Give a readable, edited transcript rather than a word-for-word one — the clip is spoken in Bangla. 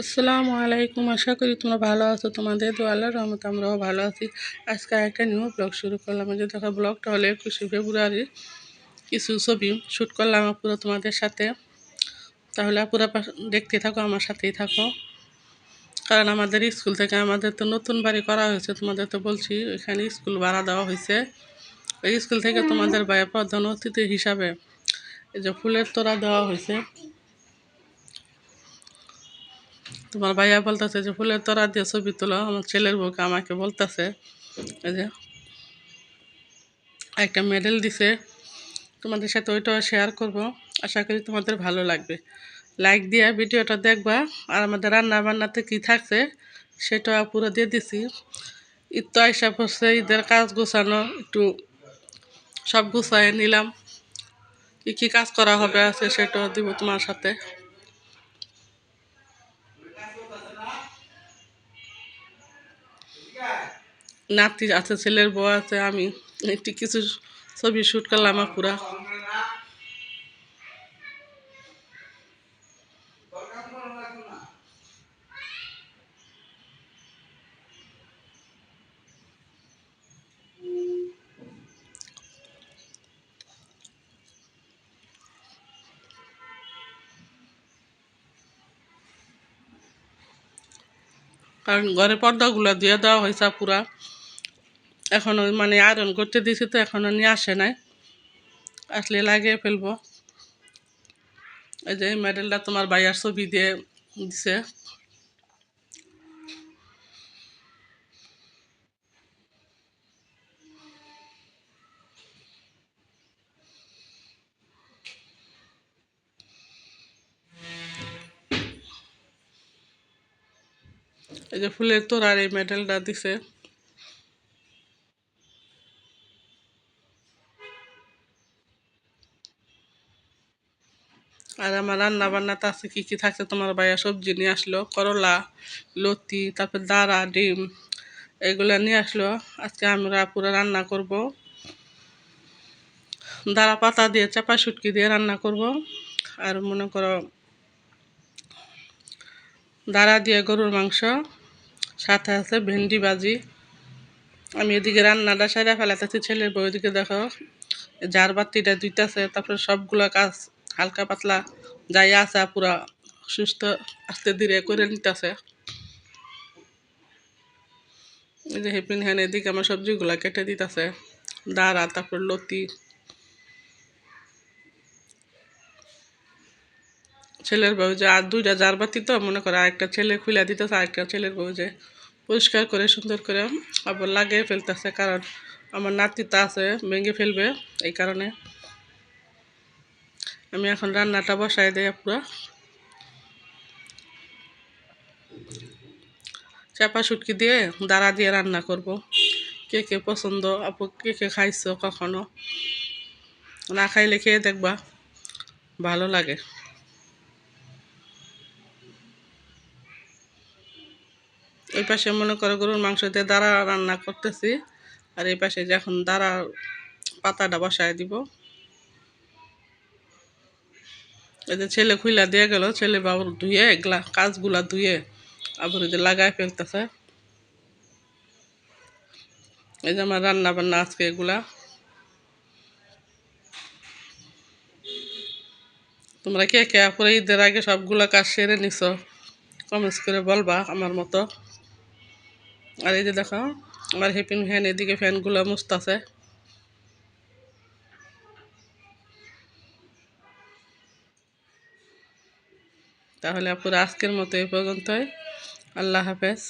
আসসালামু আলাইকুম। আশা করি তোমরা ভালো আছো। তোমাদের দোয়া আল্লাহর রহমতে আমরাও ভালো আছি। আজকে একটা নিউ ব্লগ শুরু করলাম। যে দেখো, ব্লগটা হলো 21শে ফেব্রুয়ারি। কিছু ছবি শ্যুট করলাম পুরো তোমাদের সাথে। তাহলে পুরো দেখতে থাকো, আমার সাথেই থাকো। কারণ আমাদের স্কুল থেকে আমাদের তো নতুন বাড়ি করা হয়েছে, তোমাদের তো বলছি। এখানে স্কুল ভাড়া দেওয়া হয়েছে। ওই স্কুল থেকে তোমাদের ভাইয়া প্রধান অতিথি হিসাবে এই যে ফুলের তোড়া দেওয়া হয়েছে। তোমার ভাইয়া বলতেছে যে ফুলের তোড়া দিয়ে ছবি তোলো। আমার ছেলের বউকে আমাকে বলতেছে। এই যে একটা মেডেল দিছে, তোমাদের সাথে ওইটাও শেয়ার করব। আশা করি তোমাদের ভালো লাগবে। লাইক দিয়ে ভিডিওটা দেখবা। আর আমাদের রান্না বান্নাতে কী থাকছে সেটা পুরো দিয়ে দিছি। ঈদ তো আইসা পড়ছে, ঈদের কাজ গোছানো একটু সব গুছাই নিলাম। কী কী কাজ করা হবে আছে সেটাও দিব তোমার সাথে। নাতি আছে, ছেলের বউ আছে, আমি একটু কিছু ছবি শ্যুট করলাম পুরা। কারণ ঘরে পর্দাগুলো দিয়ে দেওয়া হয়েছে পুরা। এখনও মানে আয়রন করতে দিয়েছি, তো এখনও নিয়ে আসে নাই। আসলে লাগিয়ে ফেলবো। এই যে মেডেলটা তোমার ভাইয়ার ছবি দিয়ে দিছে। এই যে ফুলের তোড়ার এই মেডেলটা দিছে। আর আমার রান্না বান্নাতে আছে কী কী থাকছে, তোমার ভাইয়া সবজি নিয়ে আসলো, করলা, লতি, তারপর দাঁড়া, ডিম, এগুলো নিয়ে আসলো। আজকে আমরা পুরো রান্না করব। দাঁড়া পাতা দিয়ে চাপা শুটকি দিয়ে রান্না করব। আর মনে করো দাঁড়া দিয়ে গরুর মাংস, সাথে আছে ভেন্ডি ভাজি। আমি এদিকে রান্নাটা সেরে ফেলাতেছি, ছেলের বউ এদিকে দেখো জার বাতিটা ধুইতেছে। তারপরে সবগুলো কাজ হালকা পাতলা যাই আছে পুরা সুস্থ আস্তে ধীরে করে নিতেছে। এই যে হেপিন হ্যান এদিকে আমার সবজিগুলা কেটে দিতেছে। দাঁড়া, তারপর লতি। ছেলের বউ যে আর দুইটা জার বাতি, তো মনে করে আরেকটা ছেলে খুলে দিতেছে, আরেকটা ছেলের বউ যে পরিষ্কার করে সুন্দর করে আবার লাগিয়ে ফেলতেছে। কারণ আমার নাতিটা আছে, ভেঙে ফেলবে, এই কারণে। আমি এখন রান্নাটা বসাই দেয় পুরো। চাপা শুটকি দিয়ে দাঁড়া দিয়ে রান্না করব। কে কে পছন্দ, আপু কে কে খাইছো কখনো, না খাইলে খেয়ে দেখবা, ভালো লাগে। এই পাশে মনে করো গরুর মাংস দিয়ে দাঁড়া রান্না করতেছি। আর এই পাশে যে এখন দাঁড়া পাতাটা বসায় দিব। এই যে ছেলে খুইলা দিয়ে গেল, ছেলে বাবুর ধুয়ে এগুলা কাজগুলা ধুয়ে আবার এই যে লাগাই ফেলতেছে। এই যে আমার রান্না বান্না আজকে এগুলা। তোমরা কে কে পুরো ঈদের আগে সবগুলা কাজ সেরে নিছো, কমেন্টস করে বলবা আমার মতো। আর এই যে দেখো আমার হেপিং ফ্যান এদিকে ফ্যানগুলো মুছতেছে। তাহলে আপুরা আজকের মতো এই পর্যন্তই। আল্লাহ হাফেজ।